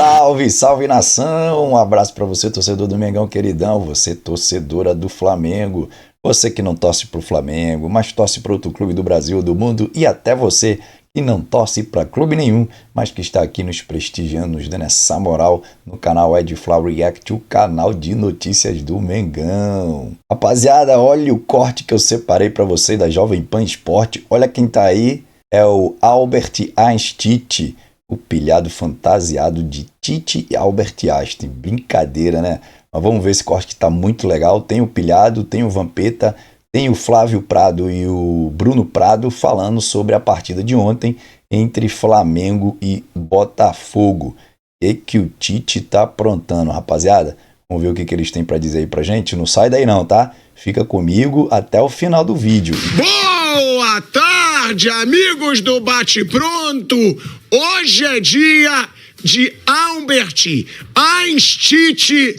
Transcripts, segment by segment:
Salve, salve nação! Um abraço pra você, torcedor do Mengão queridão, você torcedora do Flamengo, você que não torce pro Flamengo, mas torce para outro clube do Brasil, do mundo, e até você que não torce pra clube nenhum, mas que está aqui nos prestigiando, nos dando essa moral no canal Ed Fla React, o canal de notícias do Mengão. Rapaziada, olha o corte que eu separei pra você da Jovem Pan Esporte, olha quem tá aí, é o Albert Einstein, o pilhado fantasiado de Tite e Albert Einstein. Brincadeira, né? Mas vamos ver esse corte que tá muito legal. Tem o pilhado, tem o Vampeta, tem o Flávio Prado e o Bruno Prado falando sobre a partida de ontem entre Flamengo e Botafogo. E que o Tite tá aprontando, rapaziada. Vamos ver o que eles têm pra dizer aí pra gente. Não sai daí não, tá? Fica comigo até o final do vídeo. Boa tarde, amigos do Bate Pronto. Hoje é dia de Albert Einstein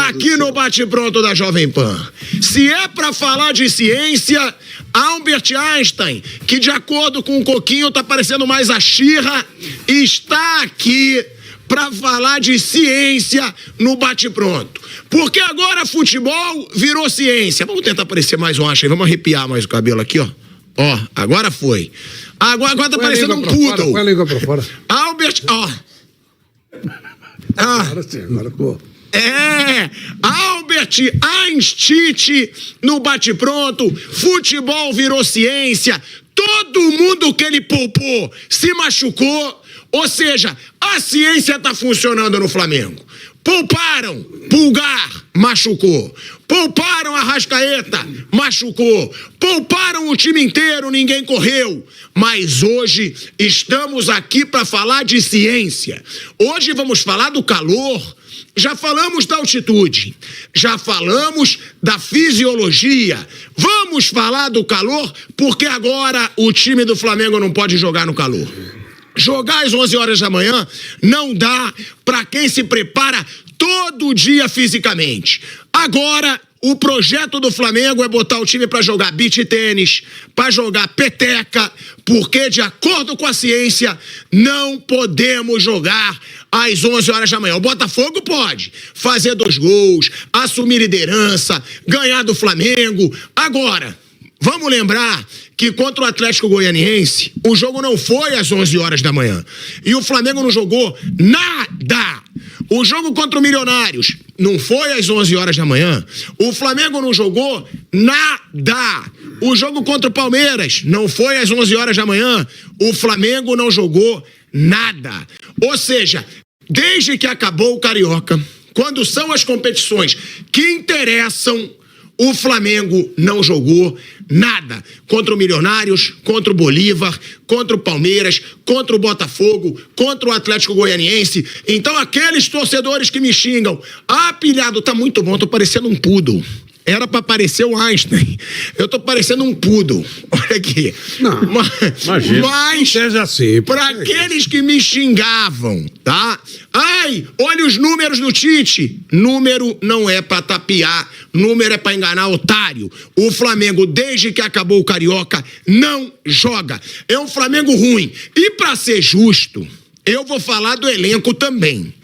aqui no Bate Pronto da Jovem Pan. Se é pra falar de ciência, Albert Einstein, que de acordo com o Coquinho tá parecendo mais a Xirra, está aqui pra falar de ciência no Bate Pronto. Porque agora futebol virou ciência. Vamos tentar parecer mais um Einstein, vamos arrepiar mais o cabelo aqui, ó. Ó, agora foi. Agora tá parecendo um poodle. Põe a língua pra fora. Albert, ó. Agora sim, agora pô. Albert Einstein no Bate Pronto. Futebol virou ciência. Todo mundo que ele poupou se machucou. Ou seja, a ciência tá funcionando no Flamengo. Pouparam Pulgar, machucou. Pouparam Arrascaeta, machucou. Pouparam o time inteiro, ninguém correu. Mas hoje estamos aqui para falar de ciência. Hoje vamos falar do calor. Já falamos da altitude. Já falamos da fisiologia. Vamos falar do calor, porque agora o time do Flamengo não pode jogar no calor. Jogar às 11 horas da manhã não dá para quem se prepara todo dia fisicamente. Agora, o projeto do Flamengo é botar o time para jogar beach tênis, para jogar peteca, porque de acordo com a ciência, não podemos jogar às 11 horas da manhã. O Botafogo pode fazer 2 gols, assumir liderança, ganhar do Flamengo. Agora, vamos lembrar que contra o Atlético Goianiense, o jogo não foi às 11 horas da manhã. E o Flamengo não jogou nada. O jogo contra o Milionários não foi às 11 horas da manhã. O Flamengo não jogou nada. O jogo contra o Palmeiras não foi às 11 horas da manhã. O Flamengo não jogou nada. Ou seja, desde que acabou o Carioca, quando são as competições que interessam, o Flamengo não jogou nada contra o Milionários, contra o Bolívar, contra o Palmeiras, contra o Botafogo, contra o Atlético Goianiense. Então aqueles torcedores que me xingam, pilhado, tá muito bom, tô parecendo um poodle. Era pra parecer o Einstein. Eu tô parecendo um poodle. Olha aqui. Não, mas seja assim. Pra aqueles que me xingavam, tá? Ai, olha os números do Tite. Número não é pra tapear. Número é pra enganar otário. O Flamengo, desde que acabou o Carioca, não joga. É um Flamengo ruim. E pra ser justo, eu vou falar do elenco também.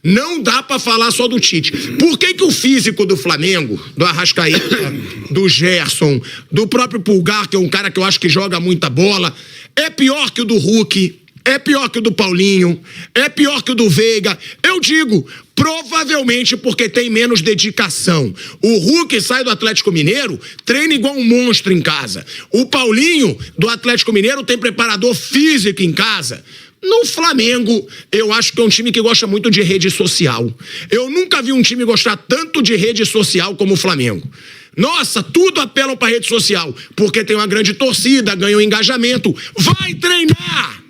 Não dá pra falar só do Tite. Por que o físico do Flamengo, do Arrascaeta, do Gerson, do próprio Pulgar, que é um cara que eu acho que joga muita bola, é pior que o do Hulk, é pior que o do Paulinho, é pior que o do Veiga? Eu digo, provavelmente porque tem menos dedicação. O Hulk sai do Atlético Mineiro, treina igual um monstro em casa. O Paulinho, do Atlético Mineiro, tem preparador físico em casa. No Flamengo, eu acho que é um time que gosta muito de rede social. Eu nunca vi um time gostar tanto de rede social como o Flamengo. Nossa, tudo apelam para rede social, porque tem uma grande torcida, ganha um engajamento. Vai treinar!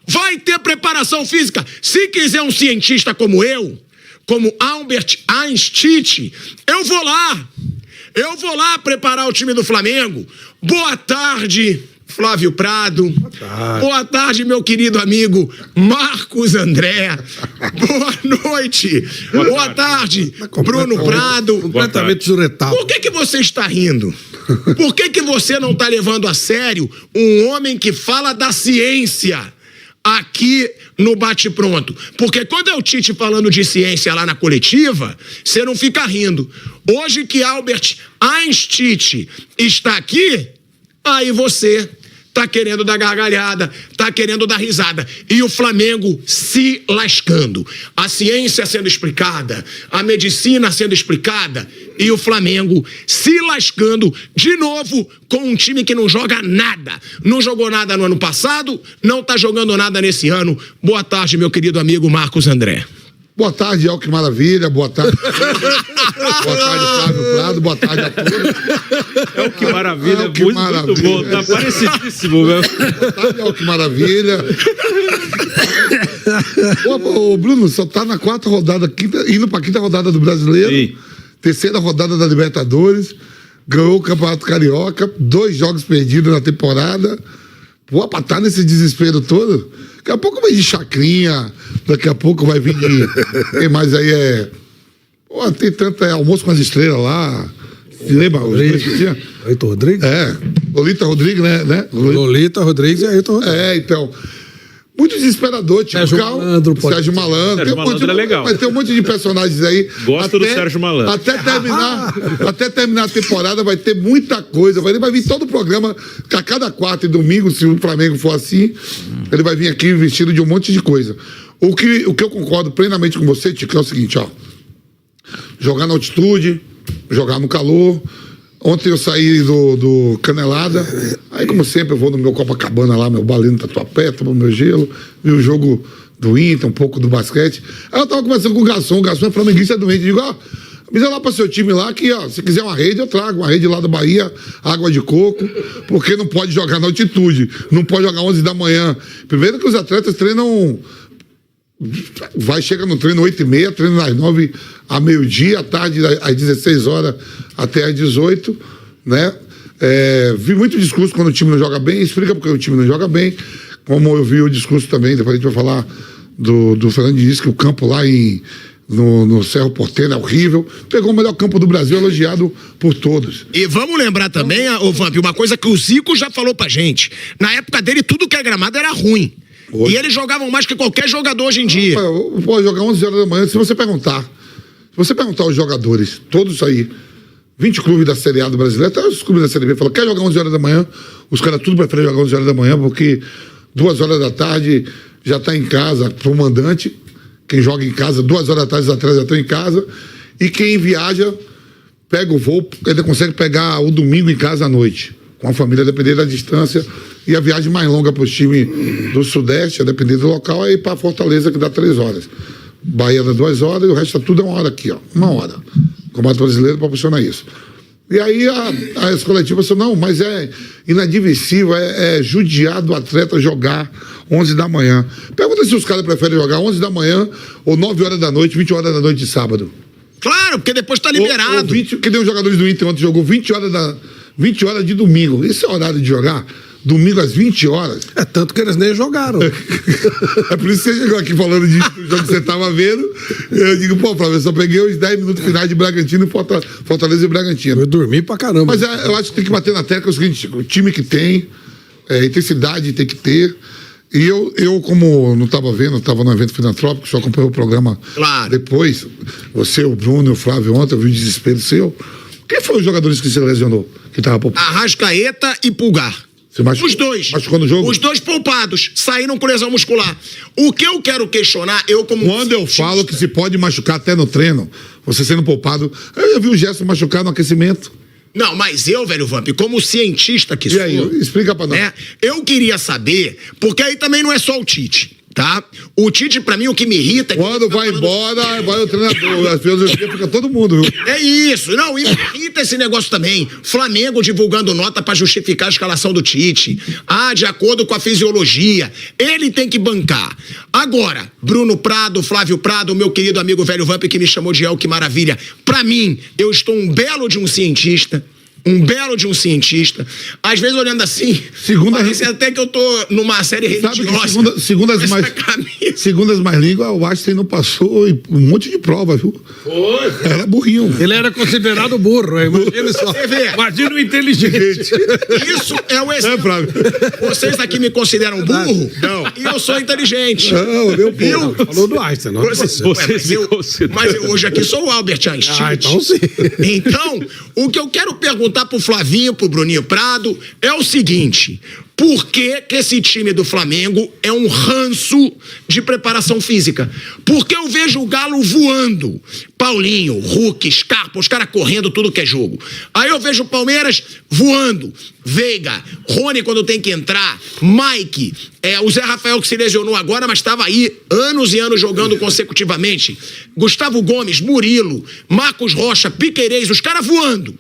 Vai ter preparação física. Se quiser um cientista como eu, como Albert Einstein, eu vou lá. Eu vou lá preparar o time do Flamengo. Boa tarde, Flávio Prado. Boa tarde, meu querido amigo Marcos André. Boa noite. Boa tarde, Bruno Prado. Completamente juretado. Por que você está rindo? Por que você não está levando a sério um homem que fala da ciência? aqui no Bate-Pronto. Porque quando é o Tite falando de ciência lá na coletiva, você não fica rindo. Hoje que Albert Einstein está aqui, aí você tá querendo dar gargalhada, tá querendo dar risada. E o Flamengo se lascando. A ciência sendo explicada, a medicina sendo explicada, e o Flamengo se lascando de novo com um time que não joga nada. Não jogou nada no ano passado, não tá jogando nada nesse ano. Boa tarde, meu querido amigo Marcos André. Boa tarde, El, que maravilha. Boa tarde. Boa tarde, Flávio Prado. Boa tarde a todos. É o que maravilha, É o que muito, maravilha. muito bom. Tá parecidíssimo, velho. Boa tarde, El, que maravilha. Ô, Bruno, só tá na 4ª rodada, indo pra 5ª rodada do Brasileiro. Sim. 3ª rodada da Libertadores. Ganhou o Campeonato Carioca. 2 jogos perdidos na temporada. Pô, pra tá nesse desespero todo. Daqui a pouco vai de chacrinha. Daqui a pouco vai vir de... Quem mais aí Pô, tem tanto almoço com as estrelas lá. Se lembra? Ailton Rodrigues? Lolita Rodrigues, né? Lolita Rodrigues e Ailton Rodrigues. Então. Muito desesperador, tipo, Sérgio Malandro, pode Sérgio Malandro. Sérgio Malandro é legal. Mas tem um monte de personagens aí. Gosto do Sérgio Malandro. Até terminar a temporada vai ter muita coisa. Vai vir todo o programa, a cada quarta e domingo, se o Flamengo for assim, ele vai vir aqui vestido de um monte de coisa. O que eu concordo plenamente com você, Tico, é o seguinte, ó. Jogar na altitude, jogar no calor. Ontem eu saí do Canelada, aí como sempre eu vou no meu Copacabana lá, meu balinho no Tatuapé, tomo meu gelo, vi o jogo do Inter, um pouco do basquete. Aí eu tava conversando com o garçom é flamenguista doente, eu digo, ó, avisa lá pra seu time lá que, ó, se quiser uma rede eu trago, uma rede lá da Bahia, água de coco, porque não pode jogar na altitude, não pode jogar 11 da manhã. Primeiro que os atletas treinam... Chega no treino 8h30, treino das 9 a meio-dia, à tarde às 16 horas até às 18, né? Vi muito discurso quando o time não joga bem, explica porque o time não joga bem, como eu vi o discurso também, depois a gente vai falar do Fernando Diniz, que o campo lá no Cerro Porteiro é horrível, pegou o melhor campo do Brasil, elogiado por todos. E vamos lembrar também, ô Vamp, uma coisa que o Zico já falou pra gente, na época dele tudo que é gramado era ruim. Hoje. E eles jogavam mais que qualquer jogador hoje em dia. Pode jogar 11 horas da manhã, se você perguntar aos jogadores, todos aí, 20 clubes da Série A do Brasileiro, até os clubes da Série B, falam, quer jogar 11 horas da manhã? Os caras tudo preferem jogar 11 horas da manhã, porque 2 horas da tarde já está em casa pro mandante, quem joga em casa, 2 horas da tarde os atletas já estão em casa, e quem viaja, pega o voo, ainda consegue pegar o domingo em casa à noite, com a família, dependendo da distância, e a viagem mais longa para os times do Sudeste, a depender do local, é ir para Fortaleza, que dá 3 horas. Bahia dá 2 horas, e o resto tudo é 1 hora aqui, ó. 1 hora. O Campeonato Brasileiro proporciona isso. E aí as coletivas falam, não, mas é inadmissível, é judiar do atleta jogar 11 da manhã. Pergunta se os caras preferem jogar 11 da manhã ou 9 horas da noite, 20 horas da noite de sábado. Claro, porque depois tá liberado. Que nem os jogadores do Inter ontem jogou 20 horas de domingo. Esse é o horário de jogar? Domingo às 20 horas. É tanto que eles nem jogaram. É por isso que você chegou aqui falando disso, do jogo que você estava vendo. Eu digo, pô, Flávio, eu só peguei os 10 minutos finais de Bragantino e Fortaleza e Bragantino. Eu dormi pra caramba. Mas eu acho que tem que bater na tecla o seguinte, o time que tem, intensidade tem que ter. E eu como não estava vendo, estava no evento filantrópico, só acompanhei o programa depois. Você, o Bruno e o Flávio ontem, eu vi o desespero seu. Quem foi os jogadores que se lesionou? Que tava poupado? Arrascaeta e Pulgar. Os dois. Machucou no jogo? Os dois poupados. Saíram com lesão muscular. O que eu quero questionar, Quando eu falo que se pode machucar até no treino, você sendo poupado... Eu vi o Gerson machucar no aquecimento. Não, mas eu, velho Vamp, como cientista que sou... E aí, explica pra nós. Eu queria saber, porque aí também não é só o Tite, tá? O Tite, pra mim, o que me irrita... Quando vai embora, vai o treinador. As filosofias fica todo mundo, viu? É isso. Não, e me irrita esse negócio também. Flamengo divulgando nota pra justificar a escalação do Tite. De acordo com a fisiologia. Ele tem que bancar. Agora, Bruno Prado, Flávio Prado, meu querido amigo velho Vamp, que me chamou de El, que maravilha. Pra mim, eu estou um belo de um cientista. um belo de um cientista. Às vezes, olhando assim, parece até que eu tô numa série religiosa. Segundo as mais línguas, o Einstein não passou um monte de prova, viu? Era burrinho. Ele era considerado burro, imagina só. Imagina o inteligente. Isso é o exemplo. Vocês aqui me consideram burro? Não. E eu sou inteligente. Não, meu povo. Falou do Einstein, não. Mas eu hoje aqui sou o Albert Einstein. Então sim. Então, o que eu quero perguntar pro Flavinho, pro Bruninho Prado, é o seguinte: por que esse time do Flamengo é um ranço de preparação física? Porque eu vejo o Galo voando. Paulinho, Hulk, Scarpa, os caras correndo tudo que é jogo. Aí eu vejo o Palmeiras voando. Veiga, Rony quando tem que entrar, Mike, o Zé Rafael que se lesionou agora, mas estava aí anos e anos jogando consecutivamente. Gustavo Gomes, Murilo, Marcos Rocha, Piquerez, os caras voando.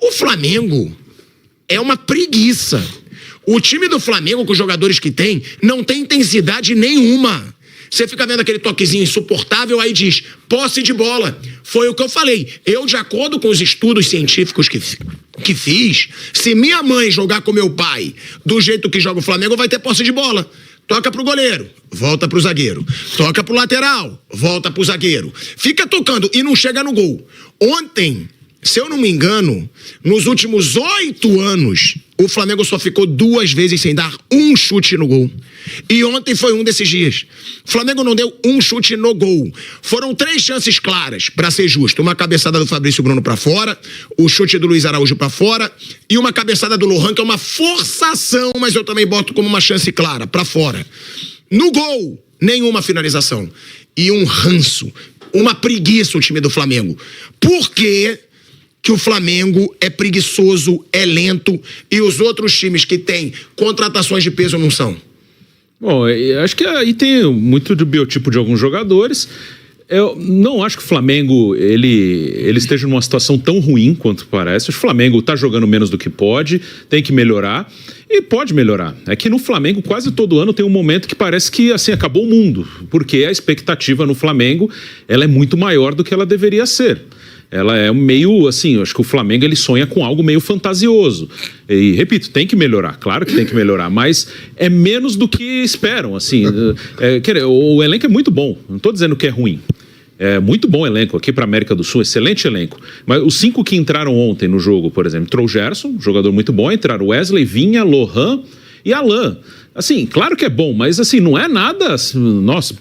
O Flamengo é uma preguiça. O time do Flamengo, com os jogadores que tem, não tem intensidade nenhuma. Você fica vendo aquele toquezinho insuportável, aí diz, posse de bola. Foi o que eu falei. Eu, de acordo com os estudos científicos que fiz, se minha mãe jogar com meu pai do jeito que joga o Flamengo, vai ter posse de bola. Toca pro goleiro, volta pro zagueiro. Toca pro lateral, volta pro zagueiro. Fica tocando e não chega no gol. Ontem, se eu não me engano, nos últimos 8 anos, o Flamengo só ficou 2 vezes sem dar um chute no gol. E ontem foi um desses dias. O Flamengo não deu um chute no gol. Foram 3 chances claras, pra ser justo. Uma cabeçada do Fabrício Bruno pra fora, o chute do Luiz Araújo pra fora e uma cabeçada do Lohan, que é uma forçação, mas eu também boto como uma chance clara, pra fora. No gol, nenhuma finalização. E um ranço, uma preguiça o time do Flamengo. Por quê? Que o Flamengo é preguiçoso, é lento, e os outros times que têm contratações de peso não são? Bom, acho que aí tem muito do biotipo de alguns jogadores. Eu não acho que o Flamengo ele esteja numa situação tão ruim quanto parece. Acho que o Flamengo está jogando menos do que pode, tem que melhorar e pode melhorar. É que no Flamengo quase todo ano tem um momento que parece que assim acabou o mundo, porque a expectativa no Flamengo ela é muito maior do que ela deveria ser. Ela é meio, assim, eu acho que o Flamengo ele sonha com algo meio fantasioso. E, repito, tem que melhorar, claro que tem que melhorar, mas é menos do que esperam, assim. O elenco é muito bom, não estou dizendo que é ruim. É muito bom elenco aqui para a América do Sul, excelente elenco. Mas os 5 que entraram ontem no jogo, por exemplo, entrou o Gerson, jogador muito bom, entraram Wesley, Vinha, Lohan e Alan. Assim, claro que é bom, mas assim, não é nada, nossa,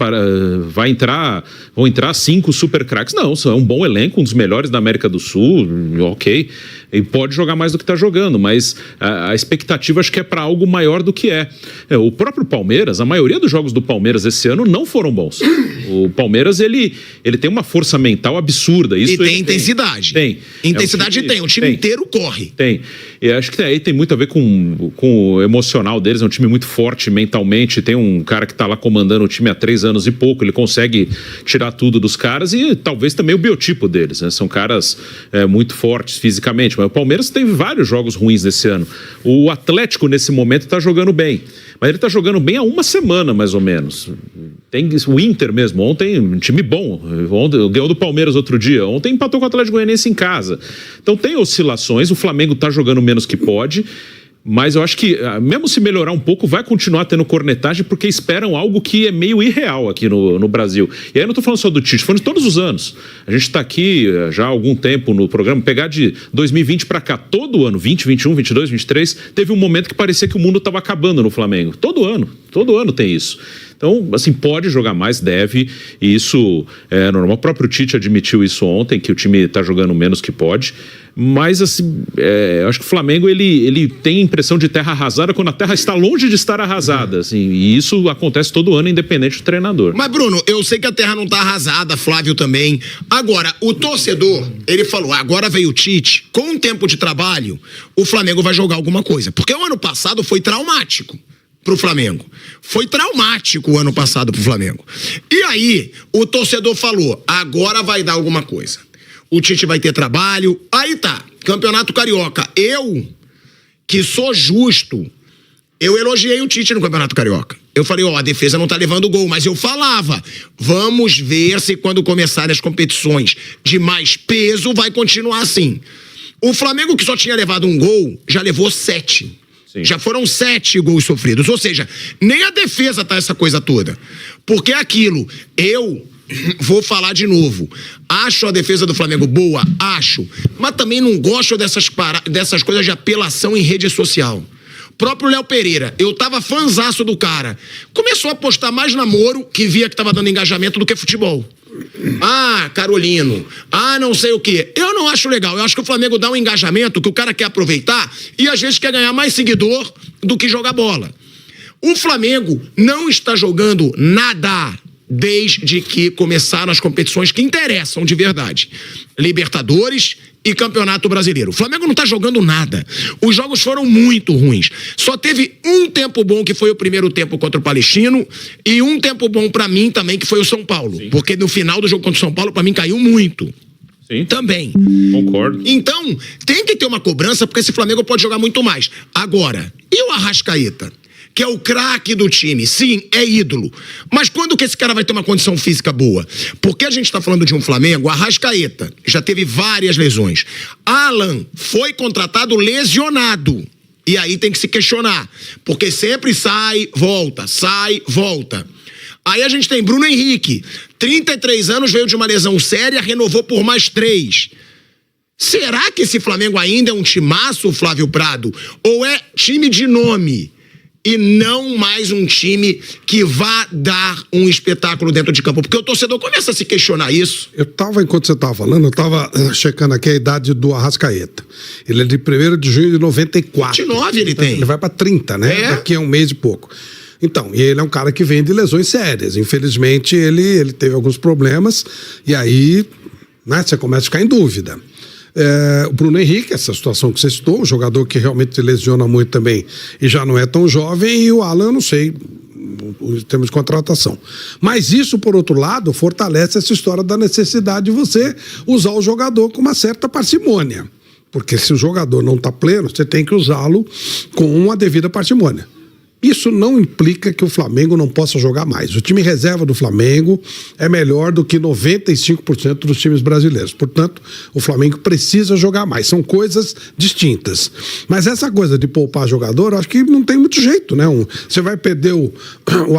vão entrar 5 super craques. Não, é um bom elenco, um dos melhores da América do Sul, ok. E pode jogar mais do que está jogando, mas a expectativa acho que é para algo maior do que é. O próprio Palmeiras, a maioria dos jogos do Palmeiras esse ano não foram bons. O Palmeiras, ele tem uma força mental absurda. Isso e tem intensidade. Tem. Intensidade tem, o time inteiro corre. Tem. E acho que aí tem muito a ver com o emocional deles, é um time muito forte mentalmente, tem um cara que está lá comandando o time há 3 anos e pouco, ele consegue tirar tudo dos caras e talvez também o biotipo deles, né? São caras muito fortes fisicamente, mas o Palmeiras teve vários jogos ruins nesse ano. O Atlético nesse momento está jogando bem, mas ele está jogando bem há 1 semana mais ou menos. Tem o Inter mesmo, ontem um time bom, ontem ganhou do Palmeiras outro dia, ontem empatou com o Atlético Goianiense em casa. Então tem oscilações, o Flamengo está jogando menos que pode, mas eu acho que, mesmo se melhorar um pouco, vai continuar tendo cornetagem porque esperam algo que é meio irreal aqui no Brasil. E aí eu não estou falando só do Tite, estou falando de todos os anos. A gente está aqui já há algum tempo no programa, pegar de 2020 para cá, todo ano, 20, 21, 22, 23, teve um momento que parecia que o mundo estava acabando no Flamengo. Todo ano tem isso. Então, assim, pode jogar mais, deve, e isso é normal. O próprio Tite admitiu isso ontem, que o time está jogando menos que pode. Mas, assim, eu acho que o Flamengo, ele tem a impressão de terra arrasada quando a terra está longe de estar arrasada, assim, e isso acontece todo ano, independente do treinador. Mas, Bruno, eu sei que a terra não está arrasada, Flávio também. Agora, o torcedor, ele falou, agora veio o Tite, com um tempo de trabalho, o Flamengo vai jogar alguma coisa. Porque o ano passado foi traumático pro Flamengo. Foi traumático o ano passado pro Flamengo. E aí, o torcedor falou, agora vai dar alguma coisa. O Tite vai ter trabalho. Aí tá, Campeonato Carioca. Eu, que sou justo, eu elogiei o Tite no Campeonato Carioca. Eu falei, a defesa não tá levando gol, mas eu falava, vamos ver se quando começarem as competições de mais peso vai continuar assim. O Flamengo, que só tinha levado um gol, já levou 7. Sim. Já foram 7 gols sofridos. Ou seja, nem a defesa tá essa coisa toda. Porque é aquilo, eu vou falar de novo. Acho a defesa do Flamengo boa? Acho. Mas também não gosto dessas coisas de apelação em rede social. Próprio Léo Pereira, eu tava fanzaço do cara. Começou a postar mais namoro, que via que tava dando engajamento, do que futebol. Ah, Carolino. Ah, não sei o quê. Eu não acho legal. Eu acho que o Flamengo dá um engajamento que o cara quer aproveitar e às vezes quer ganhar mais seguidor do que jogar bola. O Flamengo não está jogando nada desde que começaram as competições que interessam de verdade. Libertadores e Campeonato Brasileiro. O Flamengo não tá jogando nada. Os jogos foram muito ruins. Só teve um tempo bom, que foi o primeiro tempo contra o Palestino, e um tempo bom pra mim também, que foi o São Paulo. Sim. Porque no final do jogo contra o São Paulo, pra mim, caiu muito. Sim. Também. Concordo. Então, tem que ter uma cobrança, porque esse Flamengo pode jogar muito mais. Agora, e o Arrascaeta? Que é o craque do time. Sim, é ídolo. Mas quando que esse cara vai ter uma condição física boa? Porque a gente tá falando de um Flamengo, Arrascaeta já teve várias lesões. Alan foi contratado lesionado. E aí tem que se questionar. Porque sempre sai, volta. Aí a gente tem Bruno Henrique. 33 anos, veio de uma lesão séria, renovou por mais 3. Será que esse Flamengo ainda é um timaço, Flávio Prado? Ou é time de nome? E não mais um time que vá dar um espetáculo dentro de campo. Porque o torcedor começa a se questionar isso. Enquanto você estava falando, eu estava checando aqui a idade do Arrascaeta. Ele é de 1º de junho de 94. 29 ele tem. Ele vai para 30, né? Daqui a um mês e pouco. Então, e ele é um cara que vem de lesões sérias. Infelizmente, ele teve alguns problemas. E aí, né, você começa a ficar em dúvida. O Bruno Henrique, essa situação que você citou, um jogador que realmente lesiona muito também e já não é tão jovem, e o Alan, eu não sei, em termos de contratação. Mas isso, por outro lado, fortalece essa história da necessidade de você usar o jogador com uma certa parcimônia. Porque se o jogador não está pleno, você tem que usá-lo com uma devida parcimônia. Isso não implica que o Flamengo não possa jogar mais. O time reserva do Flamengo é melhor do que 95% dos times brasileiros. Portanto, o Flamengo precisa jogar mais. São coisas distintas. Mas essa coisa de poupar jogador, eu acho que não tem muito jeito, né? Você vai perder o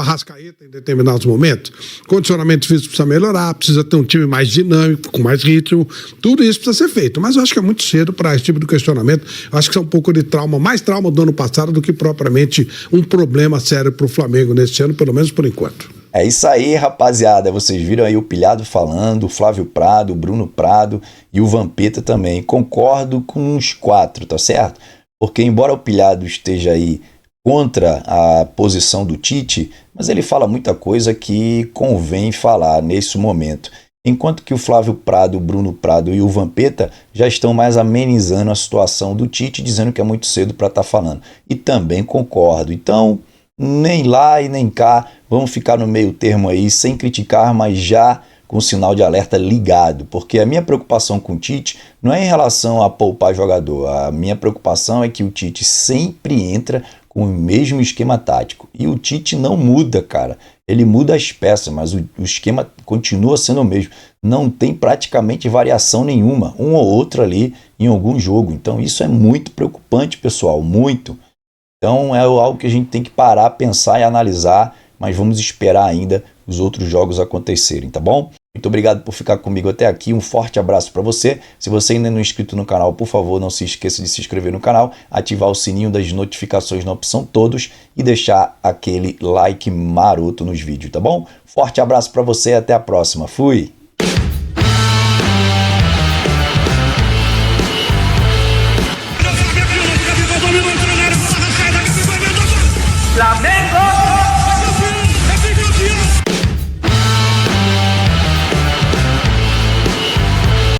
Arrascaeta em determinados momentos. Condicionamento físico precisa melhorar, precisa ter um time mais dinâmico, com mais ritmo. Tudo isso precisa ser feito. Mas eu acho que é muito cedo para esse tipo de questionamento. Eu acho que é um pouco de trauma, mais trauma do ano passado do que propriamente um problema sério pro Flamengo neste ano, pelo menos por enquanto. É isso aí, rapaziada. Vocês viram aí o Pilhado falando, o Flávio Prado, o Bruno Prado e o Vampeta também. Concordo com os 4, tá certo? Porque embora o Pilhado esteja aí contra a posição do Tite, mas ele fala muita coisa que convém falar nesse momento. Enquanto que o Flávio Prado, o Bruno Prado e o Vampeta já estão mais amenizando a situação do Tite, dizendo que é muito cedo para estar falando. E também concordo. Então, nem lá e nem cá, vamos ficar no meio termo aí, sem criticar, mas já com o sinal de alerta ligado. Porque a minha preocupação com o Tite não é em relação a poupar jogador. A minha preocupação é que o Tite sempre entra com o mesmo esquema tático. E o Tite não muda, cara. Ele muda as peças, mas o esquema continua sendo o mesmo. Não tem praticamente variação nenhuma, um ou outro ali em algum jogo. Então isso é muito preocupante, pessoal, muito. Então é algo que a gente tem que parar, pensar e analisar, mas vamos esperar ainda os outros jogos acontecerem, tá bom? Muito obrigado por ficar comigo até aqui, um forte abraço para você. Se você ainda não é inscrito no canal, por favor, não se esqueça de se inscrever no canal, ativar o sininho das notificações na opção todos e deixar aquele like maroto nos vídeos, tá bom? Forte abraço para você e até a próxima. Fui! Flamengo!